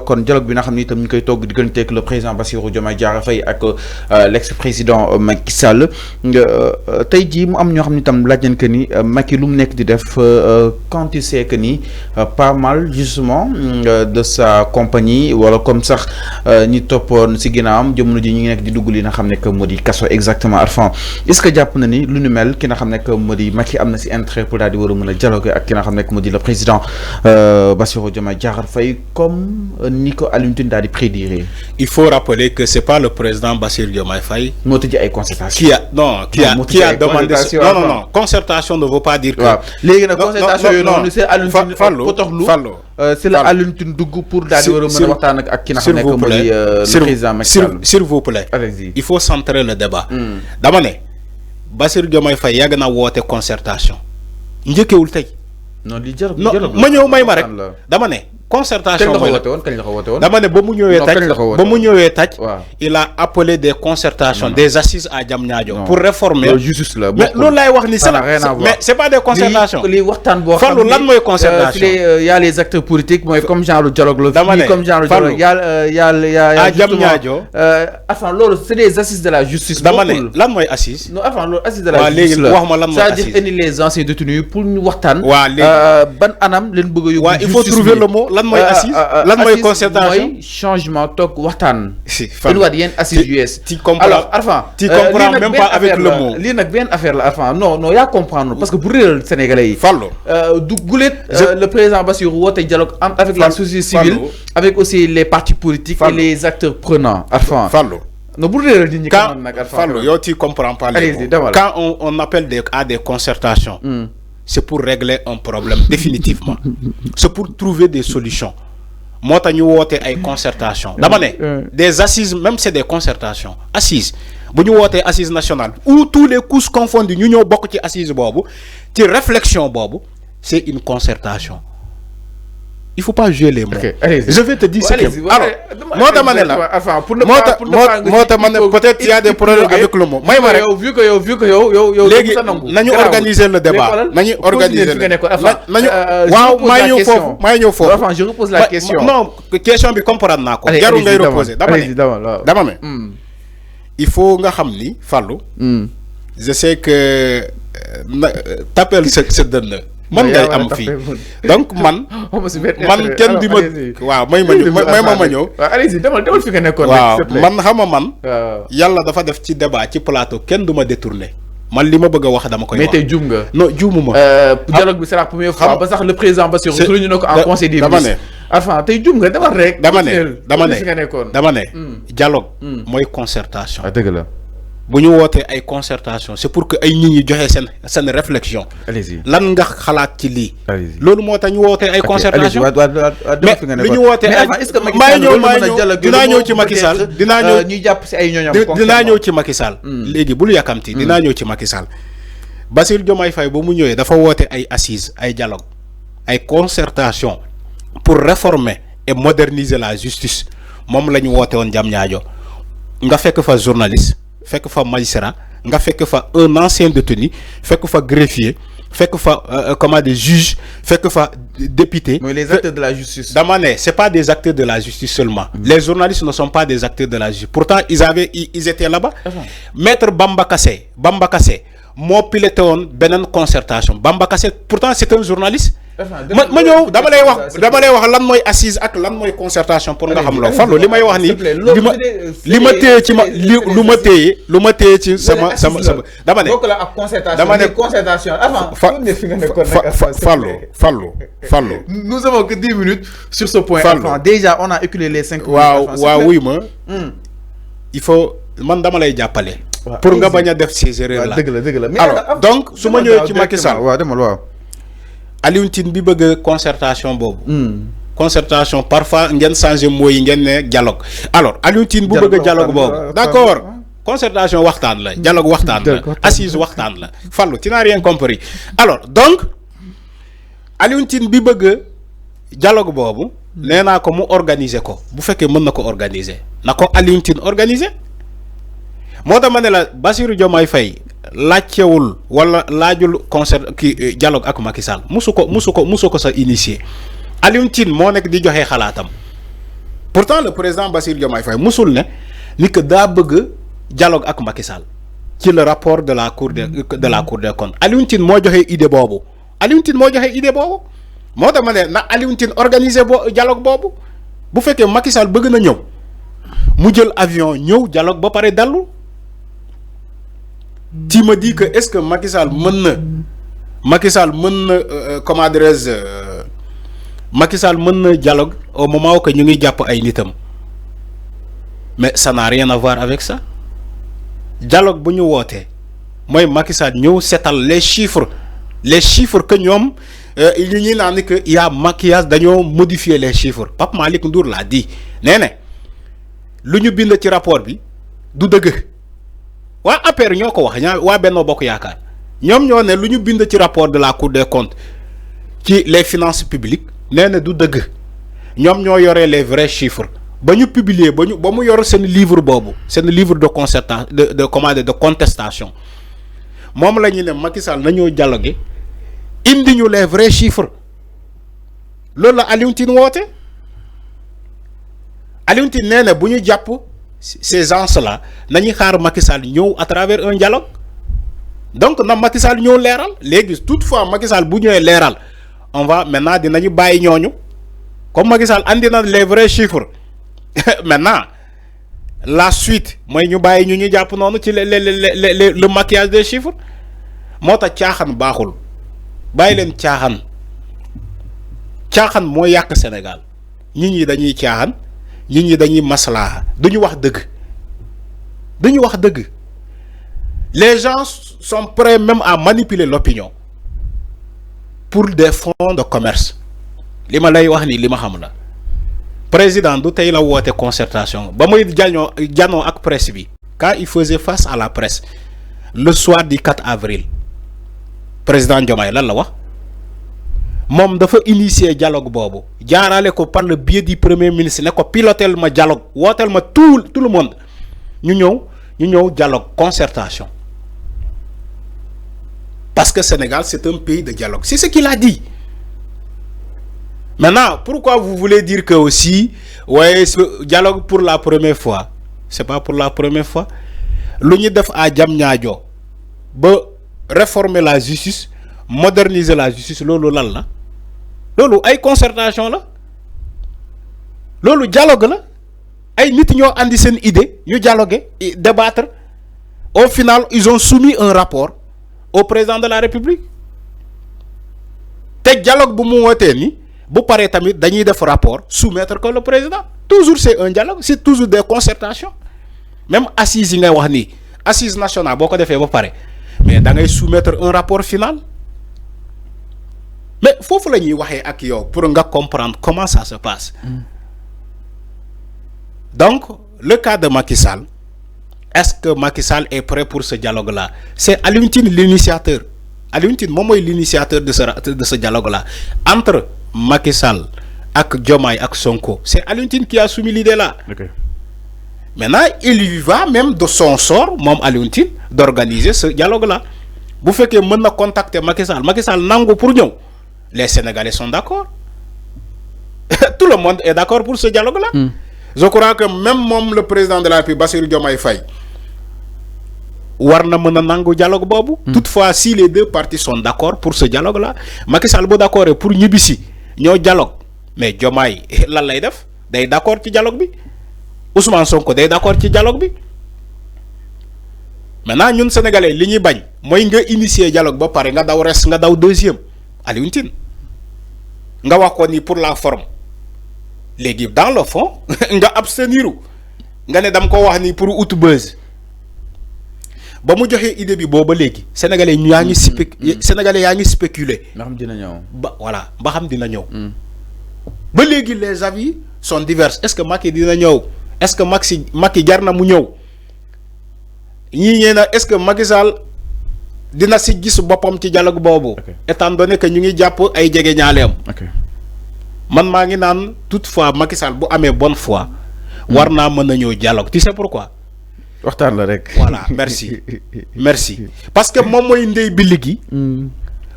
kon dialogue bi nga xam ni itam ñu koy togg digganteeg le président Bassirou Diomaye Diakhar Faye ak l'ex-président Macky Sall tey jii mu am ñoo xam ni itam laaj nañ que ni Macky lu mu nekk di def quand il sait que ni pas mal justement de sa compagnie wala comme sax ñi toppoon si ginnaawam jamono ji ñu ngi nekk di dugg li nga xam ne que moo di kaso exactement Arfan est-ce que jàpp na ni lu nu mel ki nga xam ne que moo di Macky am na si intérêt pour daal di war a mën a dialoguer ak ki nga xam ne que moo di le président Bassirou Diomaye Diakhar Faye comme Nico Alioune daal di prédire. Il faut rappeler que c'est pas le président Bassirou Diomaye Faye moo tëj ay concertation qui a demandé non concertation ne veut pas dire que léegi nag concertation yooyu noonu c'est Alioune potoxlu c'est la Alioune dugg pour daal di war a mën a waxtaan ak ki nga xam ne que moo di le président Macky Sall. S'il vous plaît il faut centrer le débat. dama ne Bassirou Diomaye Faye yàgg na woote concertation njëkkewul tey. non li jar ma ñëw may ma rek dama ne concertation dama ne ba mu ñëwee taj il a appelé des concertations des assises à Diamniadio pour réformer justice la mais loolu laay wax ni mais c'est pas des concertations li waxtaan boo xam ne lan mooy concertation y a les acteurs politiques mooy comme genre dialogue la dama ne comme genre dialogue y a à Diamniadio enfin loolu c'est des assises de la justice dama ne lan mooy assise non enfin loolu assise de la justice la wax ma lan mooy assise c'est-à-dire indi les anciens détenus pour ñu waxtaan ban anam leen bëgg a yóbbu il faut trouver le mot lan mooy assise lan mooy concertation mooy changement toog waxtaan. fan waat yenn assise US. alors Arfan tu comprends même pas avec le mot. lii nag benn affaire la Arfan non yaa comprendre parce que bu réeral Sénégalais yi. Fallo du gulet le président Bassirou woote dialogue avec la société civile avec aussi les partis politiques et les acteurs prenants Arfan. Fallo non bu réeral nit ñi quand nag Arfan. Fallo yow tu comprends pas les mots. Quand on appelle à des concertations. C'est pour régler un problème définitivement. C'est pour trouver des solutions. Moi, tu as une concertation. D'abord, des assises, même c'est des concertations. Assises. Si nous avons assises nationales, où tous les couches confondus, nous avons beaucoup d'assises, réflexion, c'est une concertation. Il ne faut pas jouer les mots. Je vais te dire ce que... Alors, moi, peut-être qu'il y a des problèmes avec le mot. Vu que nous organiser le débat. Je repose la question. Non, question bi comprendre ko. Jarul ngay reposer. Dama ne. Il faut nga xam ni Fallou. Je sais que t'appelles ce donne. Man ngay am fii donc man kenn di ma waaw may ma ñëw allez-y demal fi nga nekkoon waaw man xama man yàlla dafa def ci débat ci plateau kenn du ma détourné man li ma bëgg a wax dama koy wax mais tey juum nga non juumuma dialogue bi c'est la première fois ba sax le président Bassirou souligné na ko en conseil des ministres enfin tey juum nga demal rek dama ne dialogue mooy concertation dëgg la bu ñu wootee ay concertation c'est pour que ay nit ñi joxe seen réflexion. allez-y lan nga xalaat ci lii. loolu moo tax ñu wootee ay concertation mais lu ñu wootee ay dinaa ñëw ci Macky Sall dinaa ñëw ñuy jàpp si ay ñooñam dinaa ñëw ci Macky Sall léegi bul yàkkamti dinaa ñëw ci Macky Sall Bassirou Diomaye Faye ba mu ñëwee dafa woote ay assises ay dialogue ay concertation pour réformer et moderniser la justice moom la ñu woote woon Diamniadio nga fekk fa journaliste fekk fa magistrat nga fekk fa un ancien détenu fekk fa greffier fekk fa comment des juges fekk fa député. Mais les acteurs de la justice. Dama ne c'est pas des acteurs de la justice seulement. Les journalistes ne sont pas des acteurs de la justice. Pourtant ils étaient là-bas. Maître Bamba Kassé moo piloté woon beneen concertation Bamba Kassé pourtant c'est un journaliste. ma ñëw dama lay wax lan mooy assise ak lan mooy concertation pour nga xam loolu Fallou li may wax nii li ma téye ci lu ma téye ci sama dama ne bokk la ak concertation avant Fallou nous avons que 10 minutes sur ce point déjà on a écoulé les 5 minutes waaw wuy ma il faut man dama lay jàppale pour nga bañ a def ces erreurs là dëgg la alors donc su ma ñëwee ci Macky Sall waaw demal waaw Alioune Tine bi bëgg concertation boobu. Concertation parfois ngeen changer mooy ngeen ne dialogue alors Alioune Tine bu bëgg dialogue boobu d'accord concertation waxtaan la dialogue waxtaan la assise waxtaan la Fallou tu n'as rien compris alors donc Alioune Tine bi bëgg dialogue boobu nee naa ko mu organiser ko bu fekkee mën na ko organiser na ko Alioune Tine organiser moo tax ma ne la Bassirou Diomaye Faye laajtewul wala laajul concert ki dialogue ak Macky Sall musu ko sa initier Alioune Tine moo nekk di joxe xalaatam pourtant le président Bassirou Diomaye Faye musul ne ni que daa bëgg dialogue ak Macky Sall ci le rapport de la cour des comptes. Alioune Tine moo joxe idée boobu Alioune Tine moo joxe idée boobu moo tax ma ne na Alioune Tine organiser dialogue boobu bu fekkee Macky Sall bëgg na ñëw mu jël avion ñëw dialogue ba pare dallu. Tu me dis que est-ce que Macky Sall mën na comment dirais-je Macky Sall mën na dialogue au moment où ñu ngi jàpp ay nitam mais ça n'a rien à voir avec ça dialogue bu ñu wootee mooy Macky Sall ñëw seetal les chiffres que ñoom li ñuy naan ni que y a maquillage dañoo modifier les chiffres Pape Malick Ndour l'a dit nee na lu ñu bind ci rapport bi du dëgg. waa APR ñoo ko wax waa Benno Bokk Yaakaar ñoom ñoo ne lu ñu bind ci rapport de la Cour des comptes ci les finances publiques nee na du dëgg ñoom ñoo yoree les vrais chiffres ba ñu publier ba mu yor seen livre boobu seen livre de concertation de contestation moom la ñu ne Macky Sall nañoo dialoguer indi ñu les vrais chiffres loolu la Alioune Tine woote Alioune Tine nee na bu ñu jàpp ces gens-là nañu xaar Macky Sall ñëw à travers un dialogue donc na Macky Sall ñëw leeral léegi toutefois Macky Sall bu ñëwee leeral on va maintenant dinañu bàyyi ñooñu comme Macky Sall andi na les vrais chiffres maintenant la suite mooy ñu bàyyi ñu jàpp noonu ci le maquillage des chiffres moo tax caaxaan baaxul bàyyi leen caaxaan moo yàq Sénégal nit ñi dañuy caaxaan. nit ñi dañuy maslaa duñu wax dëgg les gens sont prêts même à manipuler l'opinion pour des fonds de commerce li ma lay wax ni li ma xam la président du tey la woote concertation ba muy janoo ak presse bi quand il faisait face à la presse le soir du 4 avril président Diomaye lan la wax moom dafa initier dialogue boobu jaarale ko par le biais du premier ministre ne ko pilotel ma dialogue wooteel ma tout le monde ñu ñëw dialogue concertation parce que Sénégal c'est un pays de dialogue c'est ce qu'il a dit. Maintenant pourquoi vous voulez dire que aussi ouais ce dialogue pour la première fois c'est pas pour la première fois lu ñu def à Diamniadio ba réformer la justice moderniser la justice loolu lan la loolu ay concertation la loolu dialogue la ay nit ñoo andi seen idée ñu dialoguer débattre au final ils ont soumis un rapport au président de la République te dialogue bu mu wootee ni bu paree tamit dañuy def rapport soumettre ko le président toujours c'est un dialogue c'est toujours des concertations même assises yi ngay wax ni assise nationale boo ko defee ba pare mais da ngay soumettre un rapport final. Mais il faut que nous waxee pour comprendre comment ça se passe. Donc, le cas de Macky Sall, est-ce que Macky Sall est prêt pour ce dialogue-là? C'est Alioune Tine l'initiateur. Alioune Tine moom mooy l'initiateur de ce dialogue-là. Entre Macky Sall ak Diomaye ak Sonko, c'est Alioune Tine qui a soumis l'idée-là. Okay. Maintenant, il y va même de son sort, moom Alioune Tine, d'organiser ce dialogue-là. Bu fekkee mën na contacter Macky Sall nangu pour ñëw. Les Sénégalais sont d'accord. Tout le monde est d'accord pour ce dialogue-là. Je crois que même le président de la République, Bassirou Diomaye Faye, war na mën a nangu dialogue boobu. Toutefois, si les deux parties sont d'accord pour ce dialogue-là, Macky Sall bu d'accord pour ñibbisi ñoo dialogue mais Diomaye lan lay def day d'accord ci dialogue bi Ousmane Sonko day d'accord ci dialogue bi. Maintenant ñun Sénégalais li ñuy bañ mooy nga initier dialogue ba pare nga daw deuxième. Alioune Tine nga wax ko ni pour la forme léegi dans le fond nga abstenir nga ne dam ko wax ni pour out buzz ba mu joxee idée bi booba léegi sénégalais yaa ngi sénégalais yaa ngi spéculer ba xam dina ñëw ba xam dina ñëw ba léegi les avis sont divers est-ce que Macky dina ñëw est-ce que Macky jar na mu ñëw ñii ñee na est-ce que Macky Sall dina si gis boppam ci dialogue boobu. Étant donné que ñu ngi jàpp ay jege ñaaleem. man maa ngi naan toutefois Macky Sall bu amee bonne foi. war naa mën a ñëw dialogue tu sais pourquoi. waxtaan la rek. Voilà merci parce que moom mooy ndey bi ligi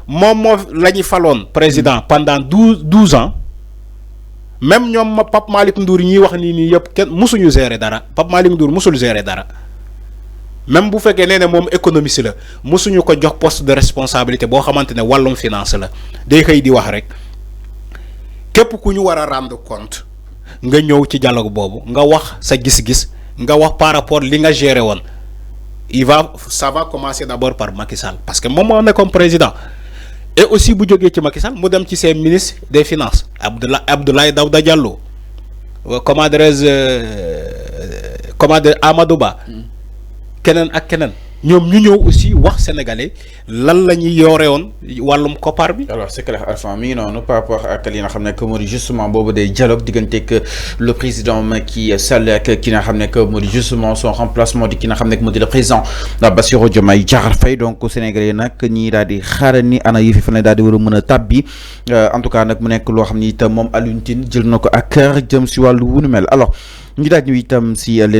moom moo la ñu faloon président pendant 12 ans même ñoom Pape Malick Ndour ñi wax nii yëpp kenn musuñu gérer dara Pape Malick Ndour musul gérer dara même bu fekkee nee ne moom économiste la musuñu ko jox poste de responsabilité boo xamante ne wàllum finance la day xëy di wax rek képp ku ñu war a rendre compte nga ñëw ci dialogue boobu nga wax sa gis-gis nga wax par rapport li nga gérer woon ça va commencer d'abord par Macky Sall parce que moom moo nekkoon président et aussi bu jógee ci Macky Sall mu dem ci ses ministres des finances Abdoulaye Daouda Diallo comment dirais-je Amadou Ba keneen ak keneen ñoom ñu ñëw aussi wax sénégalais lan la ñuy yore woon wàllum koppar bi. alors c'est clair Alpha mi ngi noonu par rapport ak li nga xam ne que moo di justement boobu day dialogue diggante que le président Macky Sall ak ki nga xam ne que moo di justement son remplacement di ki nga xam ne que moo di le président Bassirou Diomaye Diakhar Faye donc sénégalais nag ñii daal di xaaral ni ana yëfi fan la daal di war a mën a tàbbi en tout cas nag mu nekk loo xam ni itam moom Alioune Tine jël na ko ak kër jëm si wàllu wu nu mel alors ñu daal ñu itam si